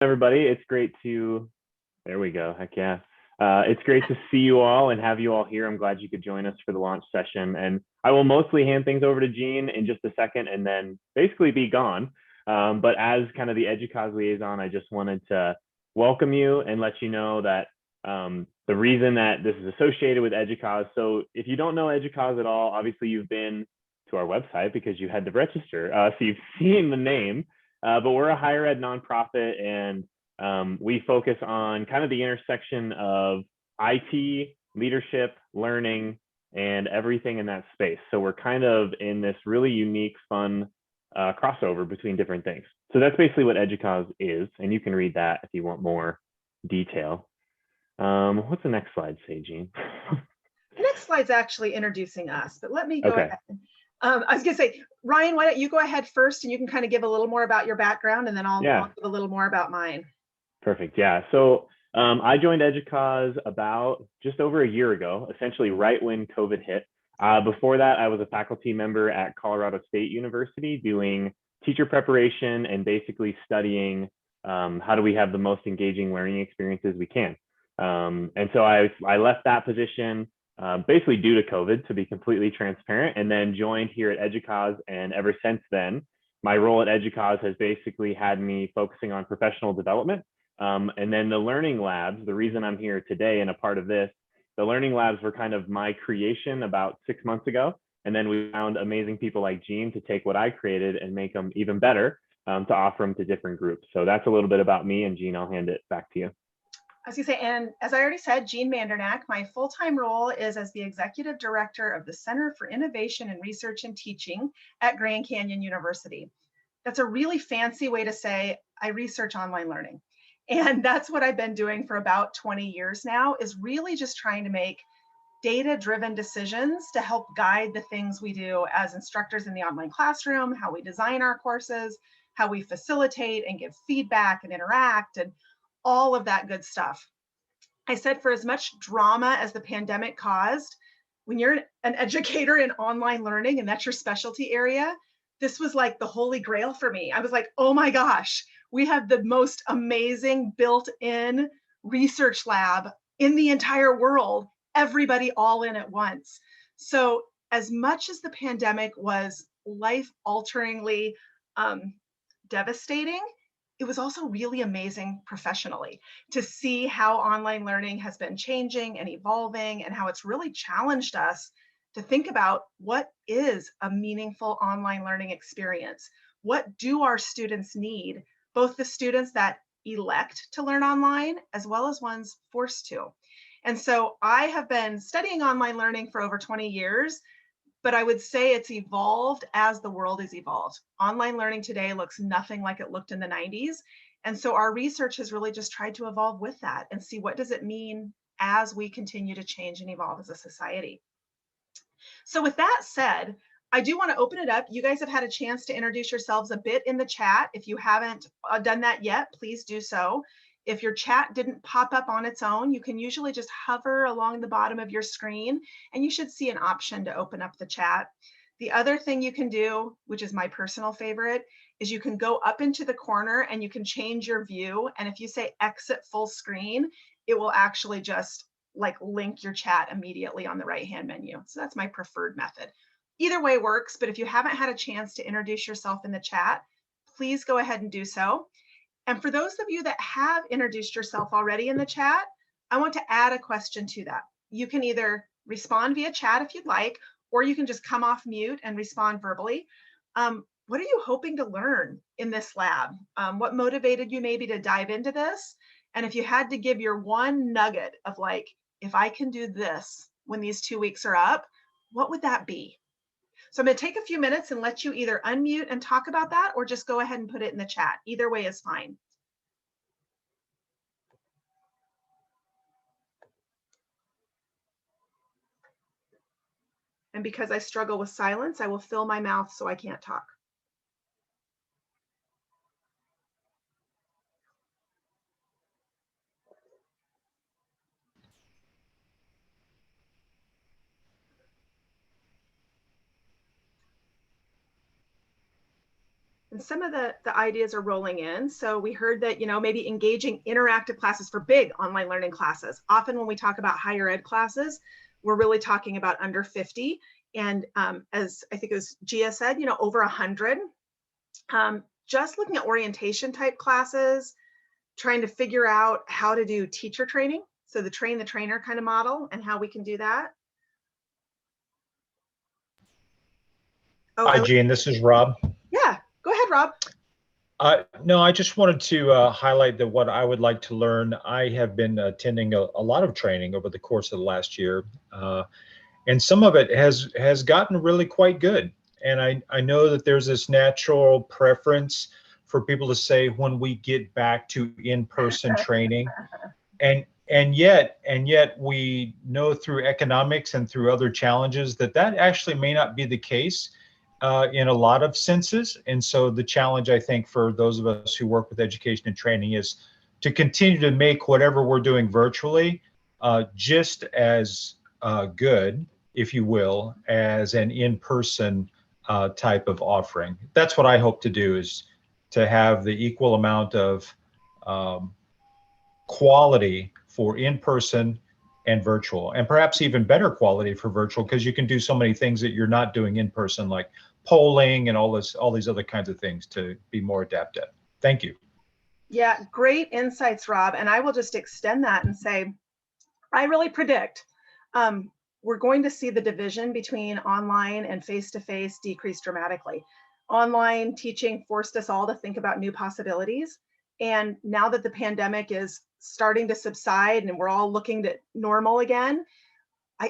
Everybody. It's great to, there we go. Heck yeah. It's great to see you all and have you all here. I'm glad you could join us for the launch session. And I will mostly hand things over to Gene in just a second and then basically be gone. But as kind of the EDUCAUSE liaison, I just wanted to welcome you and let you know that the reason that this is associated with EDUCAUSE. So if you don't know EDUCAUSE at all, obviously you've been to our website because you had to register. So you've seen the name. But we're a higher ed nonprofit, and we focus on kind of the intersection of IT, leadership, learning, and everything in that space. So we're kind of in this really unique, fun crossover between different things. So that's basically what EDUCAUSE is, and you can read that if you want more detail. What's the next slide say, Jean? The next slide's actually introducing us, but let me go Okay. ahead. I was going to say, Ryan, why don't you go ahead first and you can kind of give a little more about your background and then I'll give a little more about mine. Perfect. Yeah. So I joined EDUCAUSE about just over a year ago, essentially right when COVID hit. Before that, I was a faculty member at Colorado State University doing teacher preparation and basically studying how do we have the most engaging learning experiences we can. And so I left that position basically due to COVID, to be completely transparent, and then joined here at EDUCAUSE. And ever since then, my role at EDUCAUSE has basically had me focusing on professional development. And then the learning labs, the reason I'm here today and a part of this, the learning labs were kind of my creation about 6 months ago. And then we found amazing people like Gene to take what I created and make them even better, to offer them to different groups. So that's a little bit about me, and Gene, I'll hand it back to you. I was going to say, and as I already said, Jean Mandernack, my full-time role is as the Executive Director of the Center for Innovation and Research and Teaching at Grand Canyon University. That's a really fancy way to say I research online learning. And that's what I've been doing for about 20 years now, is really just trying to make data-driven decisions to help guide the things we do as instructors in the online classroom, how we design our courses, how we facilitate and give feedback and interact, and all of that good stuff. I said, for as much drama as the pandemic caused, when you're an educator in online learning and that's your specialty area, this was like the holy grail for me. I was like, oh my gosh, we have the most amazing built-in research lab in the entire world, everybody all in at once. So as much as the pandemic was life-alteringly devastating, it was also really amazing professionally to see how online learning has been changing and evolving and how it's really challenged us to think about what is a meaningful online learning experience. What do our students need? Both the students that elect to learn online as well as ones forced to. And so I have been studying online learning for over 20 years, but I would say it's evolved as the world has evolved. Online learning today looks nothing like it looked in the 90s. And so our research has really just tried to evolve with that and see what does it mean as we continue to change and evolve as a society. So with that said, I do want to open it up. You guys have had a chance to introduce yourselves a bit in the chat. If you haven't done that yet, please do so. If your chat didn't pop up on its own, you can usually just hover along the bottom of your screen and you should see an option to open up the chat. The other thing you can do, which is my personal favorite, is you can go up into the corner and you can change your view. And if you say exit full screen, it will actually just like link your chat immediately on the right-hand menu. So that's my preferred method. Either way works, but if you haven't had a chance to introduce yourself in the chat, please go ahead and do so. And for those of you that have introduced yourself already in the chat, I want to add a question to that. You can either respond via chat if you'd like, or you can just come off mute and respond verbally. What are you hoping to learn in this lab? What motivated you maybe to dive into this? And if you had to give your one nugget of like, if I can do this when these 2 weeks are up, what would that be? So I'm going to take a few minutes and let you either unmute and talk about that or just go ahead and put it in the chat. Either way is fine. And because I struggle with silence, I will fill my mouth so I can't talk. And some of the ideas are rolling in. So we heard that, maybe engaging interactive classes for big online learning classes. Often when we talk about higher ed classes, we're really talking about under 50. And as I think it was Gia said, over 100. Just looking at orientation type classes, trying to figure out how to do teacher training. So the train the trainer kind of model and how we can do that. Oh, Hi, Jean. This is Rob. Yeah, go ahead, Rob. No, I just wanted to highlight that what I would like to learn. I have been attending a lot of training over the course of the last year, and some of it has gotten really quite good. And I know that there's this natural preference for people to say when we get back to in-person training, and yet we know through economics and through other challenges that actually may not be the case in a lot of senses. And so the challenge, I think, for those of us who work with education and training is to continue to make whatever we're doing virtually just as good, if you will, as an in-person type of offering. That's what I hope to do, is to have the equal amount of quality for in-person and virtual, and perhaps even better quality for virtual, because you can do so many things that you're not doing in person, like polling and all these other kinds of things, to be more adept at. Thank you. Yeah, great insights, Rob. And I will just extend that and say, I really predict we're going to see the division between online and face-to-face decrease dramatically. Online teaching forced us all to think about new possibilities. And now that the pandemic is starting to subside and we're all looking to normal again,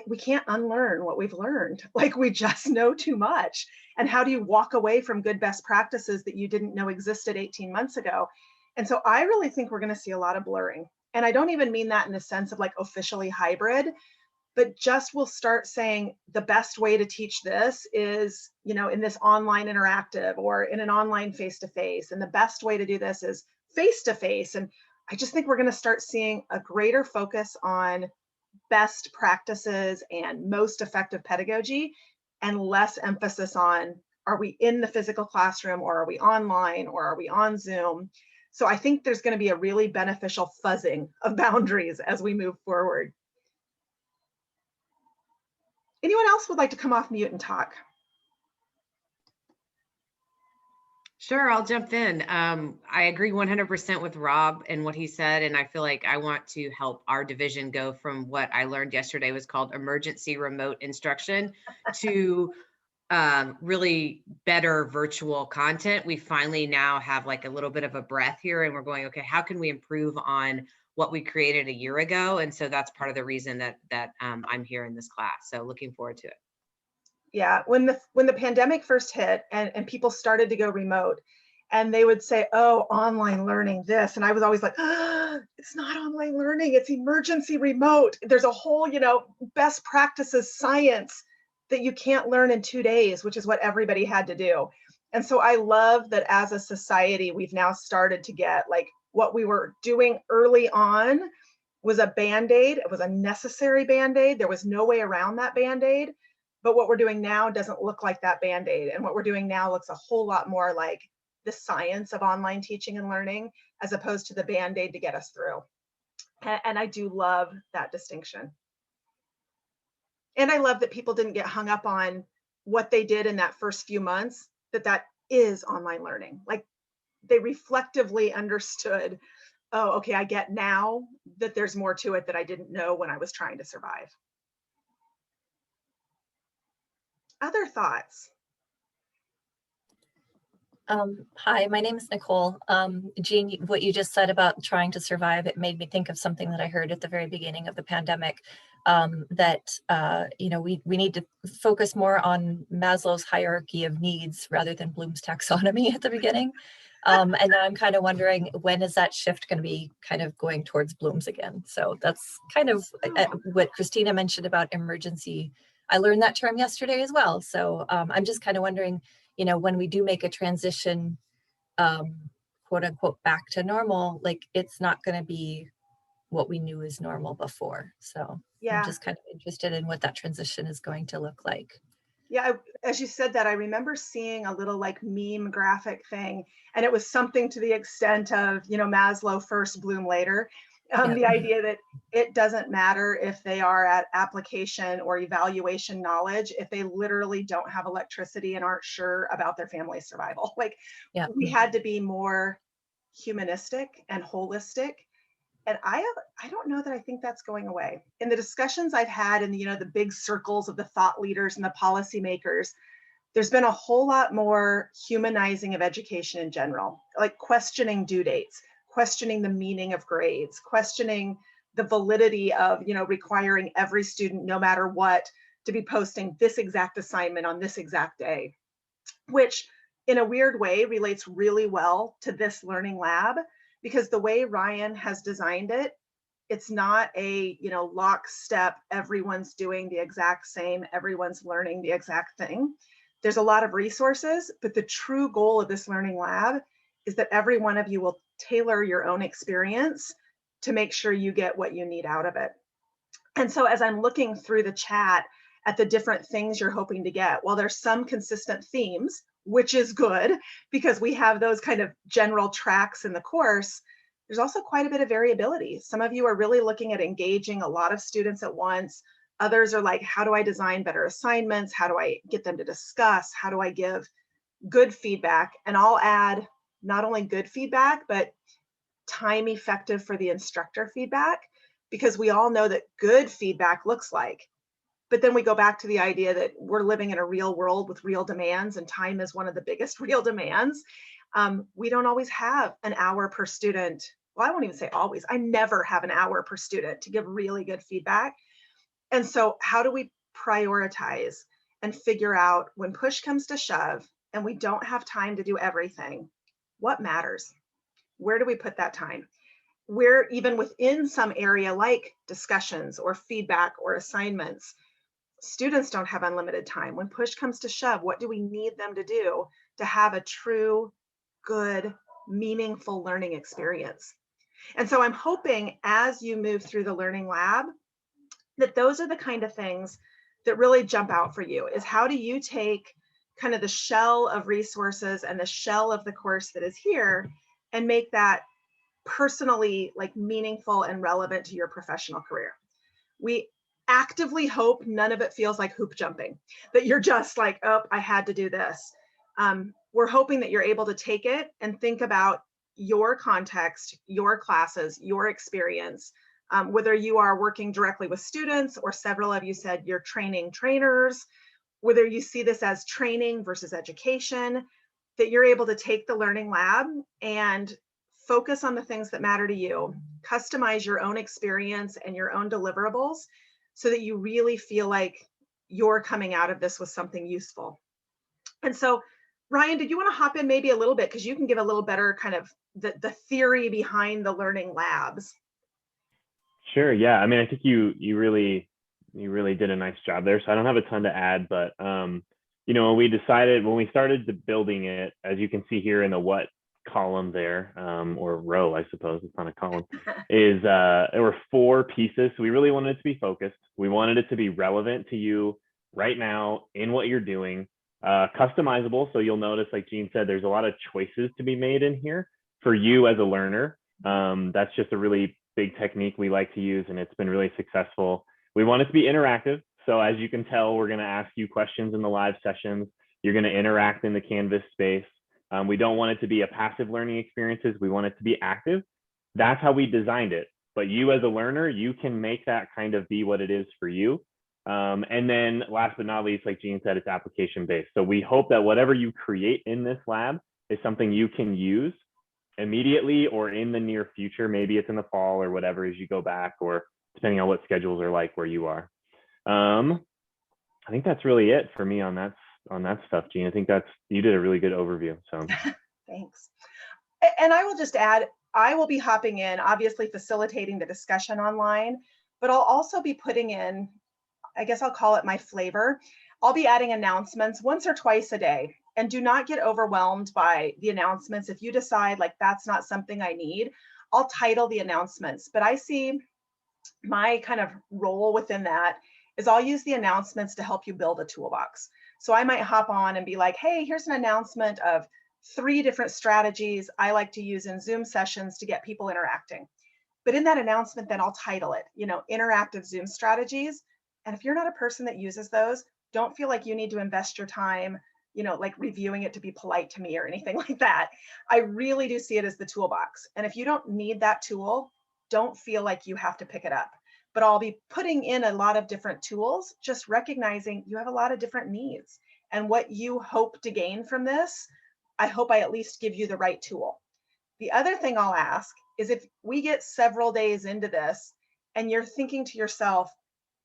we can't unlearn what we've learned. Like, we just know too much. And how do you walk away from good best practices that you didn't know existed 18 months ago? And so I really think we're going to see a lot of blurring. And I don't even mean that in the sense of like officially hybrid, but just we'll start saying the best way to teach this is, in this online interactive or in an online face-to-face. And the best way to do this is face-to-face. And I just think we're going to start seeing a greater focus on best practices and most effective pedagogy, and less emphasis on, are we in the physical classroom, or are we online, or are we on Zoom? So I think there's going to be a really beneficial fuzzing of boundaries as we move forward. Anyone else would like to come off mute and talk? Sure, I'll jump in. I agree 100% with Rob and what he said, and I feel like I want to help our division go from what I learned yesterday was called emergency remote instruction to really better virtual content. We finally now have like a little bit of a breath here, and we're going, okay, how can we improve on what we created a year ago? And so that's part of the reason that I'm here in this class. So looking forward to it. Yeah, when the pandemic first hit and people started to go remote, and they would say, oh, online learning this. And I was always like, it's not online learning, it's emergency remote. There's a whole, best practices science that you can't learn in 2 days, which is what everybody had to do. And so I love that as a society, we've now started to get like what we were doing early on was a Band-Aid. It was a necessary Band-Aid. There was no way around that Band-Aid. But what we're doing now doesn't look like that Band-Aid. And what we're doing now looks a whole lot more like the science of online teaching and learning, as opposed to the Band-Aid to get us through. And I do love that distinction. And I love that people didn't get hung up on what they did in that first few months, that is online learning. Like, they reflectively understood, oh, okay, I get now that there's more to it that I didn't know when I was trying to survive. Other thoughts? Hi, my name is Nicole. Jean, what you just said about trying to survive, it made me think of something that I heard at the very beginning of the pandemic, that we need to focus more on Maslow's hierarchy of needs rather than Bloom's taxonomy at the beginning. And now I'm kind of wondering, when is that shift going to be kind of going towards Bloom's again? So that's kind of what Christina mentioned about emergency. I learned that term yesterday as well. So I'm just kind of wondering, when we do make a transition, quote unquote, back to normal, like, it's not going to be what we knew as normal before. So yeah, I'm just kind of interested in what that transition is going to look like. Yeah, as you said that, I remember seeing a little like meme graphic thing, and it was something to the extent of, Maslow first, Bloom later. Yep. The idea that it doesn't matter if they are at application or evaluation knowledge, if they literally don't have electricity and aren't sure about their family's survival. Like, Yep. we had to be more humanistic and holistic. And I don't know that I think that's going away. In the discussions I've had in the big circles of the thought leaders and the policymakers, there's been a whole lot more humanizing of education in general, like questioning due dates, questioning the meaning of grades, questioning the validity of requiring every student, no matter what, to be posting this exact assignment on this exact day, which in a weird way relates really well to this learning lab, because the way Ryan has designed it, it's not a lockstep, everyone's doing the exact same, everyone's learning the exact thing. There's a lot of resources, but the true goal of this learning lab is that every one of you will tailor your own experience to make sure you get what you need out of it. And so as I'm looking through the chat at the different things you're hoping to get, while there's some consistent themes, which is good because we have those kind of general tracks in the course, there's also quite a bit of variability. Some of you are really looking at engaging a lot of students at once. Others are like, how do I design better assignments? How do I get them to discuss? How do I give good feedback? And I'll add not only good feedback, but time effective for the instructor feedback, because we all know that good feedback looks like. But then we go back to the idea that we're living in a real world with real demands, and time is one of the biggest real demands. We don't always have an hour per student. Well, I won't even say always. I never have an hour per student to give really good feedback. And so how do we prioritize and figure out when push comes to shove and we don't have time to do everything, what matters? Where do we put that time? Where even within some area like discussions or feedback or assignments, students don't have unlimited time. When push comes to shove, what do we need them to do to have a true, good, meaningful learning experience? And so I'm hoping as you move through the learning lab, that those are the kind of things that really jump out for you, is how do you take kind of the shell of resources and the shell of the course that is here and make that personally like meaningful and relevant to your professional career. We actively hope none of it feels like hoop jumping, that you're just like, oh, I had to do this. We're hoping that you're able to take it and think about your context, your classes, your experience, whether you are working directly with students or several of you said you're training trainers, whether you see this as training versus education, that you're able to take the learning lab and focus on the things that matter to you, customize your own experience and your own deliverables so that you really feel like you're coming out of this with something useful. And so, Ryan, did you want to hop in maybe a little bit, because you can give a little better kind of the theory behind the learning labs? Sure. Yeah. I mean, I think you really did a nice job there. So I don't have a ton to add, but when we started building it, as you can see here in the what column there, or row, I suppose it's not a column, is there were 4 pieces. So we really wanted it to be focused. We wanted it to be relevant to you right now in what you're doing, customizable. So you'll notice, like Jean said, there's a lot of choices to be made in here for you as a learner. That's just a really big technique we like to use, and it's been really successful. We want it to be interactive. So as you can tell, we're going to ask you questions in the live sessions. You're going to interact in the Canvas space. We don't want it to be a passive learning experiences. We want it to be active. That's how we designed it. But you as a learner, you can make that kind of be what it is for you. And then last but not least, like Jean said, it's application based. So we hope that whatever you create in this lab is something you can use immediately or in the near future. Maybe it's in the fall or whatever as you go back, or depending on what schedules are like where you are. I think that's really it for me on that stuff, Jean. I think you did a really good overview. So Thanks. And I will just add, I will be hopping in, obviously facilitating the discussion online, but I'll also be putting in, I guess I'll call it my flavor. I'll be adding announcements once or twice a day. And do not get overwhelmed by the announcements. If you decide like that's not something I need, I'll title the announcements. But I see my kind of role within that is I'll use the announcements to help you build a toolbox. So I might hop on and be like, hey, here's an announcement of 3 different strategies I like to use in Zoom sessions to get people interacting. But in that announcement, then I'll title it, interactive Zoom strategies. And if you're not a person that uses those, don't feel like you need to invest your time, like reviewing it to be polite to me or anything like that. I really do see it as the toolbox. And if you don't need that tool, don't feel like you have to pick it up. But I'll be putting in a lot of different tools, just recognizing you have a lot of different needs. And what you hope to gain from this, I hope I at least give you the right tool. The other thing I'll ask is if we get several days into this and you're thinking to yourself,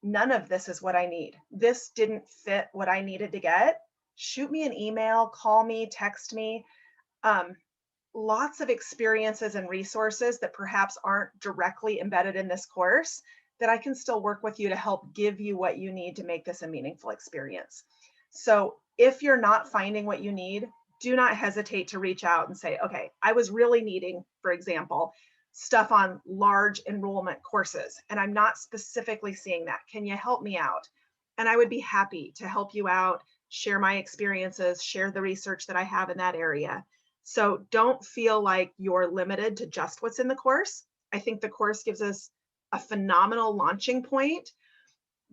none of this is what I need. This didn't fit what I needed to get. Shoot me an email, call me, text me. Lots of experiences and resources that perhaps aren't directly embedded in this course that I can still work with you to help give you what you need to make this a meaningful experience. So if you're not finding what you need, do not hesitate to reach out and say, okay, I was really needing, for example, stuff on large enrollment courses, and I'm not specifically seeing that. Can you help me out? And I would be happy to help you out, share my experiences, share the research that I have in that area. So don't feel like you're limited to just what's in the course. I think the course gives us a phenomenal launching point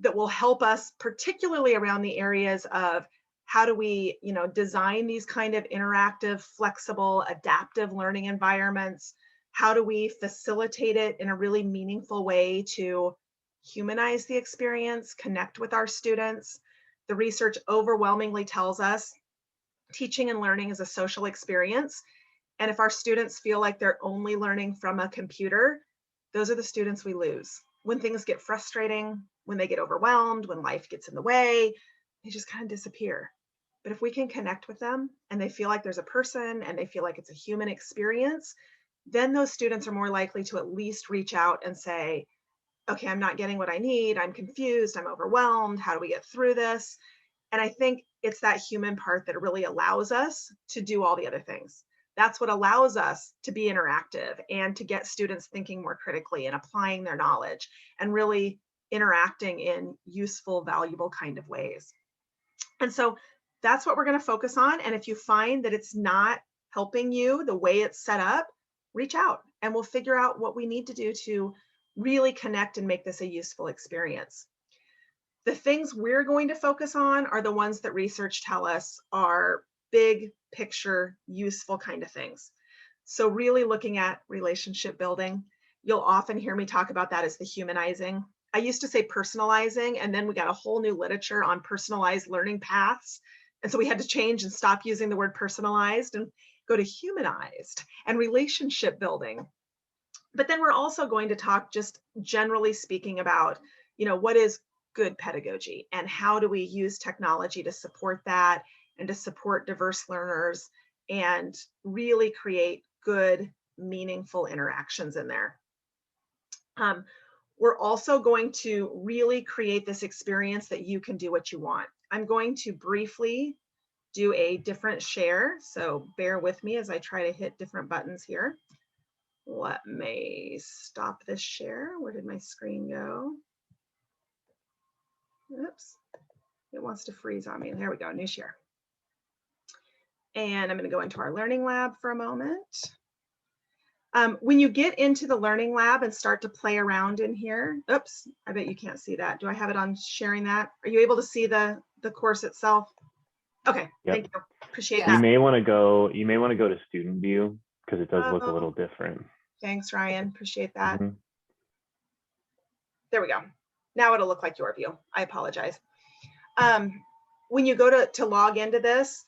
that will help us, particularly around the areas of how do we, design these kind of interactive, flexible, adaptive learning environments? How do we facilitate it in a really meaningful way to humanize the experience, connect with our students? The research overwhelmingly tells us teaching and learning is a social experience. And if our students feel like they're only learning from a computer, those are the students we lose. When things get frustrating, when they get overwhelmed, when life gets in the way, they just kind of disappear. But if we can connect with them and they feel like there's a person and they feel like it's a human experience, then those students are more likely to at least reach out and say, okay, I'm not getting what I need. I'm confused. I'm overwhelmed. How do we get through this? And I think it's that human part that really allows us to do all the other things. That's what allows us to be interactive and to get students thinking more critically and applying their knowledge and really interacting in useful, valuable kind of ways. And so that's what we're going to focus on. And if you find that it's not helping you the way it's set up, reach out and we'll figure out what we need to do to really connect and make this a useful experience. The things we're going to focus on are the ones that research tell us are big picture, useful kind of things. So really looking at relationship building. You'll often hear me talk about that as the humanizing. I used to say personalizing, and then we got a whole new literature on personalized learning paths. And so we had to change and stop using the word personalized and go to humanized and relationship building. But then we're also going to talk, just generally speaking, about, what is good pedagogy and how do we use technology to support that and to support diverse learners and really create good, meaningful interactions in there. We're also going to really create this experience that you can do what you want. I'm going to briefly do a different share, so bear with me as I try to hit different buttons here. Let me stop this share. Where did my screen go? Oops, it wants to freeze on me. There we go, new share. And I'm going to go into our learning lab for a moment. When you get into the learning lab and start to play around in here, oops, I bet you can't see that. Do I have it on sharing that? Are you able to see the course itself? Okay, Yep. Thank you. Appreciate You that. may want to go to student view because it does look a Oh. little different. Thanks, Ryan. Appreciate that. Mhm. There we go. Now it'll look like your view. I apologize. When you go to log into this,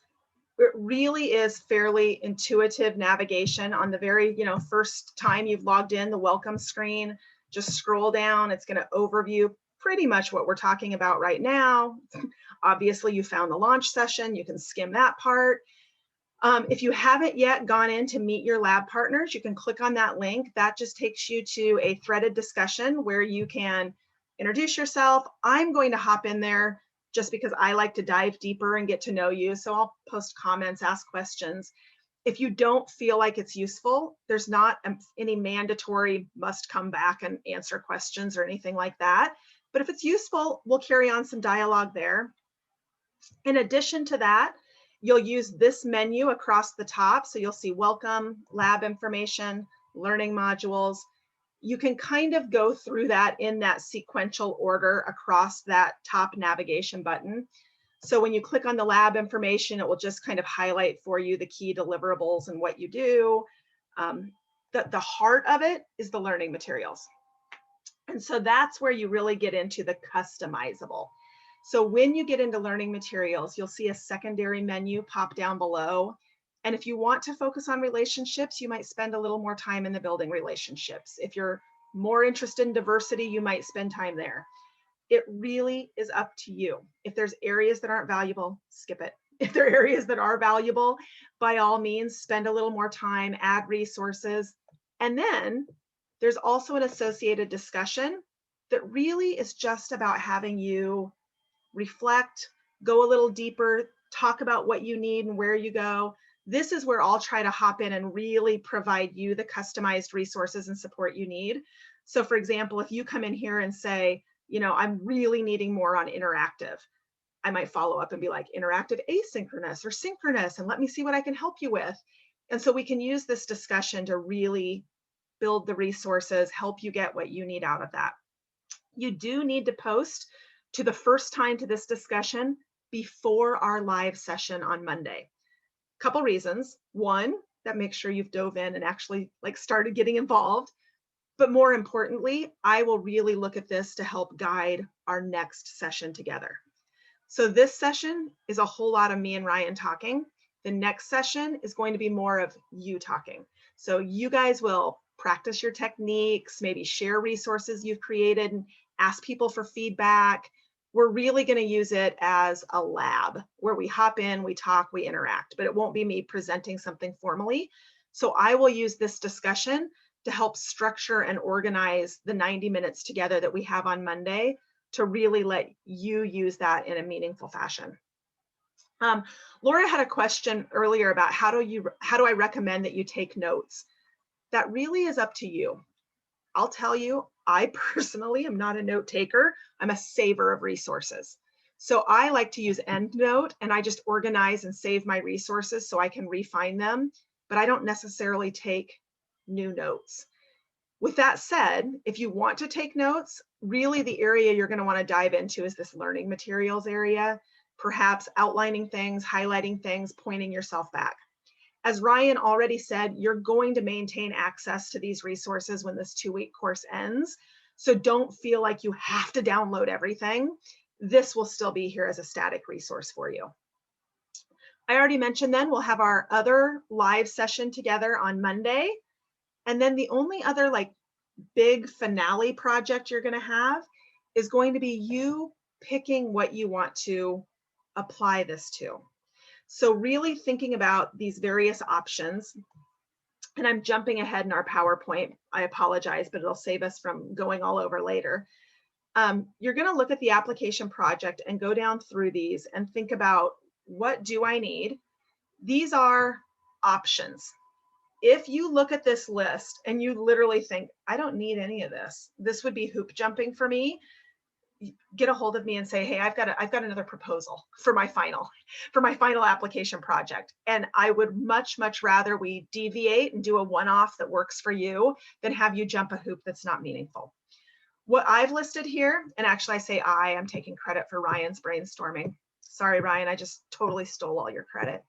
it really is fairly intuitive navigation. On the very first time you've logged in, the welcome screen, just scroll down. It's going to overview pretty much what we're talking about right now. Obviously, you found the launch session. You can skim that part. If you haven't yet gone in to meet your lab partners, you can click on that link. That just takes you to a threaded discussion where you can introduce yourself. I'm going to hop in there just because I like to dive deeper and get to know you. So I'll post comments, ask questions. If you don't feel like it's useful, there's not any mandatory must come back and answer questions or anything like that. But if it's useful, we'll carry on some dialogue there. In addition to that, you'll use this menu across the top. So you'll see welcome, lab information, learning modules. You can kind of go through that in that sequential order across that top navigation button. So when you click on the lab information, it will just kind of highlight for you the key deliverables and what you do. The heart of it is the learning materials. And so that's where you really get into the customizable. So when you get into learning materials, you'll see a secondary menu pop down below. And if you want to focus on relationships, you might spend a little more time in the building relationships. If you're more interested in diversity, you might spend time there. It really is up to you. If there's areas that aren't valuable, skip it. If there are areas that are valuable, by all means, spend a little more time, add resources. And then there's also an associated discussion that really is just about having you reflect, go a little deeper, talk about what you need and where you go. This is where I'll try to hop in and really provide you the customized resources and support you need. So for example, if you come in here and say, I'm really needing more on interactive, I might follow up and be like, interactive asynchronous or synchronous, and let me see what I can help you with. And so we can use this discussion to really build the resources, help you get what you need out of that. You do need to post to the first time to this discussion before our live session on Monday. Couple reasons. One, that makes sure you've dove in and actually started getting involved. But more importantly, I will really look at this to help guide our next session together. So this session is a whole lot of me and Ryan talking. The next session is going to be more of you talking. So you guys will practice your techniques, maybe share resources you've created and ask people for feedback. We're really going to use it as a lab where we hop in, we talk, we interact, but it won't be me presenting something formally. So I will use this discussion to help structure and organize the 90 minutes together that we have on Monday to really let you use that in a meaningful fashion. Laura had a question earlier about how do I recommend that you take notes? That really is up to you. I'll tell you, I personally am not a note taker. I'm a saver of resources. So I like to use EndNote, and I just organize and save my resources so I can refine them, but I don't necessarily take new notes. With that said, if you want to take notes, really the area you're going to want to dive into is this learning materials area, perhaps outlining things, highlighting things, pointing yourself back. As Ryan already said, you're going to maintain access to these resources when this 2-week course ends. So don't feel like you have to download everything. This will still be here as a static resource for you. I already mentioned then we'll have our other live session together on Monday. And then the only other big finale project you're going to have is going to be you picking what you want to apply this to. So really thinking about these various options, and I'm jumping ahead in our PowerPoint. I apologize, but it'll save us from going all over later. You're going to look at the application project and go down through these and think about, what do I need? These are options. If you look at this list and you literally think, I don't need any of this, this would be hoop jumping for me, get a hold of me and say, hey, I've got another proposal for my final application project. And I would much rather we deviate and do a one-off that works for you than have you jump a hoop that's not meaningful. What I've listed here, and actually I say I'm taking credit for Ryan's brainstorming. Sorry, Ryan, I just totally stole all your credit.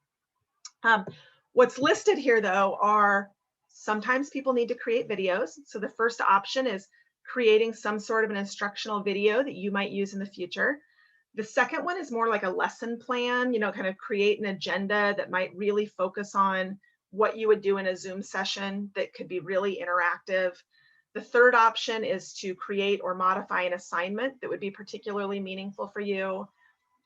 What's listed here though are sometimes people need to create videos. So the first option is creating some sort of an instructional video that you might use in the future. The second one is more like a lesson plan, kind of create an agenda that might really focus on what you would do in a Zoom session that could be really interactive. The third option is to create or modify an assignment that would be particularly meaningful for you.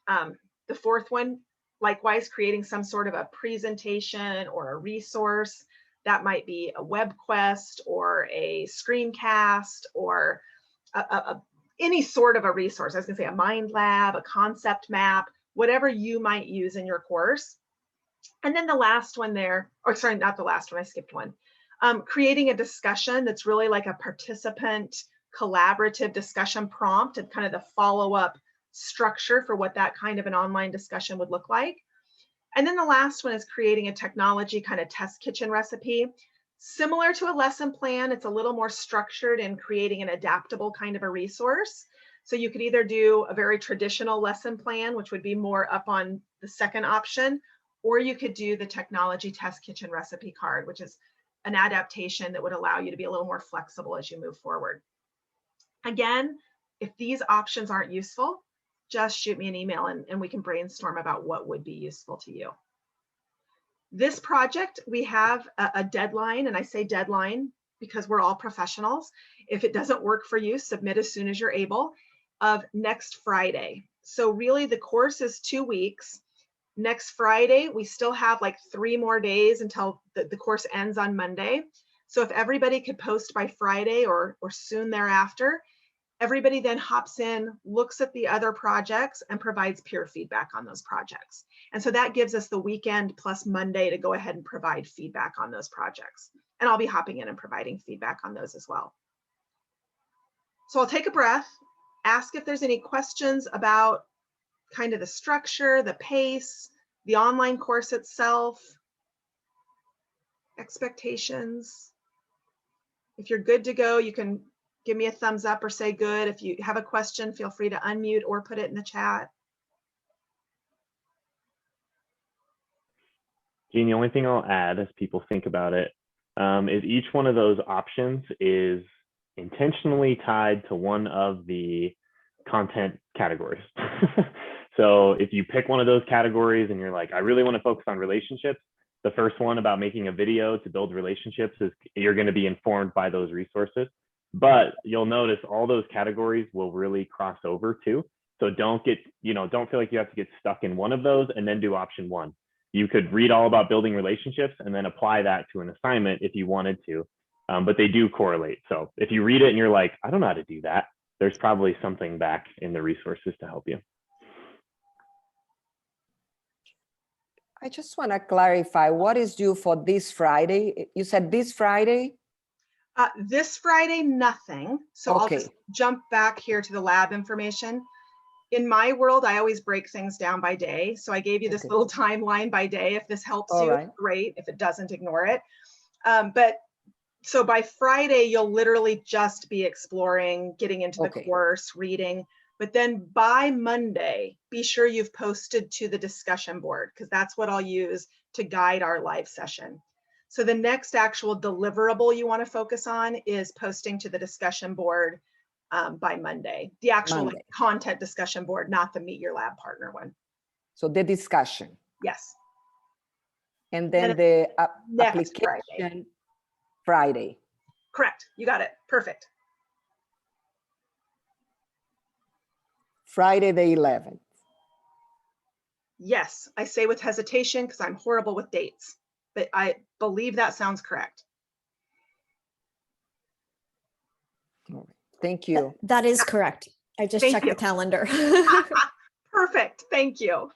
The fourth one, likewise, creating some sort of a presentation or a resource. That might be a web quest or a screencast or any sort of a resource. I was going to say a mind lab, a concept map, whatever you might use in your course. And then the last one there, or sorry, not the last one, I skipped one. Creating a discussion that's really like a participant collaborative discussion prompt and kind of the follow-up structure for what that kind of an online discussion would look like. And then the last one is creating a technology kind of test kitchen recipe. Similar to a lesson plan, it's a little more structured in creating an adaptable kind of a resource. So you could either do a very traditional lesson plan, which would be more up on the second option, or you could do the technology test kitchen recipe card, which is an adaptation that would allow you to be a little more flexible as you move forward. Again, if these options aren't useful, just shoot me an email and we can brainstorm about what would be useful to you. This project, we have a deadline, and I say deadline because we're all professionals. If it doesn't work for you, submit as soon as you're able, of next Friday. So really the course is 2 weeks. Next Friday, we still have like 3 more days until the course ends on Monday. So if everybody could post by Friday or soon thereafter, everybody then hops in, looks at the other projects, and provides peer feedback on those projects. And so that gives us the weekend plus Monday to go ahead and provide feedback on those projects. And I'll be hopping in and providing feedback on those as well. So I'll take a breath, ask if there's any questions about kind of the structure, the pace, the online course itself, expectations. If you're good to go, you can give me a thumbs up or say good. If you have a question, feel free to unmute or put it in the chat. Jean, the only thing I'll add as people think about it is each one of those options is intentionally tied to one of the content categories. So if you pick one of those categories and you're like, I really want to focus on relationships, the first one about making a video to build relationships is you're going to be informed by those resources. But you'll notice all those categories will really cross over too. So don't get, don't feel like you have to get stuck in one of those and then do option one. You could read all about building relationships and then apply that to an assignment if you wanted to, but they do correlate. So if you read it and you're like, I don't know how to do that, there's probably something back in the resources to help you. I just want to clarify what is due for this Friday. You said this Friday? This Friday, nothing. So Okay. I'll just jump back here to the lab information. In my world, I always break things down by day. So I gave you this Okay. little timeline by day. If this helps All you, right. great. If it doesn't, ignore it. But so by Friday, you'll literally just be exploring, getting into the Okay. course, reading. But then by Monday, be sure you've posted to the discussion board, because that's what I'll use to guide our live session. So the next actual deliverable you want to focus on is posting to the discussion board by Monday. The actual Monday. content discussion board, not the Meet Your Lab Partner one. So the discussion. Yes, And then And the next Friday. application Friday. Correct. You got it. Perfect. Friday the 11th. Yes, I say with hesitation because I'm horrible with dates, but I believe that sounds correct. All right. Thank you. That is correct. I just Thank checked you. the calendar. Perfect. Thank you.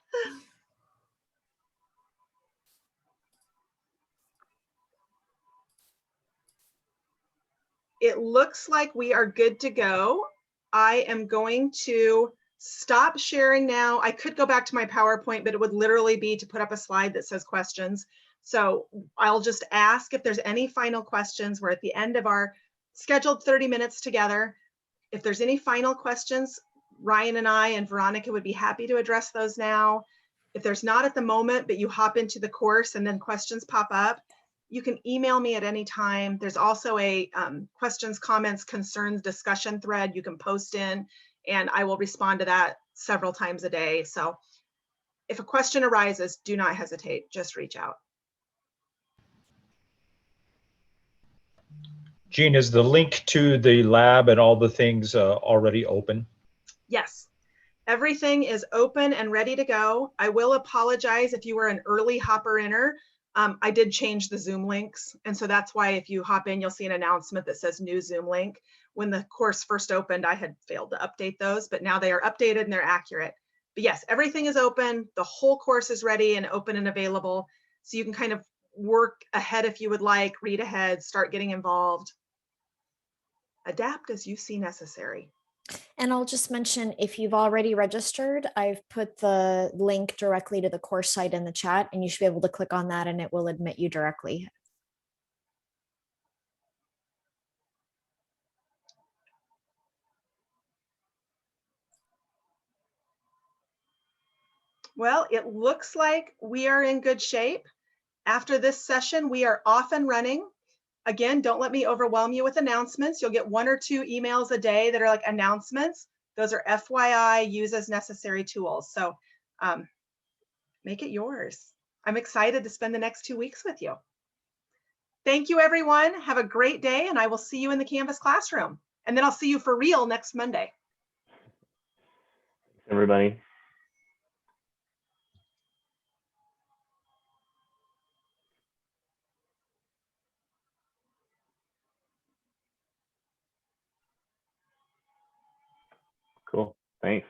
It looks like we are good to go. I am going to stop sharing now. I could go back to my PowerPoint, but it would literally be to put up a slide that says questions. So I'll just ask if there's any final questions. We're at the end of our scheduled 30 minutes together. If there's any final questions, Ryan and I and Veronica would be happy to address those now. If there's not at the moment, but you hop into the course and then questions pop up, you can email me at any time. There's also a questions, comments, concerns discussion thread you can post in, and I will respond to that several times a day. So if a question arises, do not hesitate, just reach out. Jean, is the link to the lab and all the things already open? Yes, everything is open and ready to go. I will apologize if you were an early hopper-inner. I did change the Zoom links. And so that's why if you hop in, you'll see an announcement that says new Zoom link. When the course first opened, I had failed to update those, but now they are updated and they're accurate. But yes, everything is open. The whole course is ready and open and available. So you can kind of work ahead if you would like, read ahead, start getting involved. Adapt as you see necessary. And I'll just mention, if you've already registered, I've put the link directly to the course site in the chat, and you should be able to click on that and it will admit you directly. Well, it looks like we are in good shape. After this session, we are off and running. Again, don't let me overwhelm you with announcements. You'll get 1 or 2 emails a day that are like announcements. Those are FYI, use as necessary tools. So make it yours. I'm excited to spend the next 2 weeks with you. Thank you, everyone. Have a great day, and I will see you in the Canvas classroom. And then I'll see you for real next Monday. Everybody. Cool. Thanks.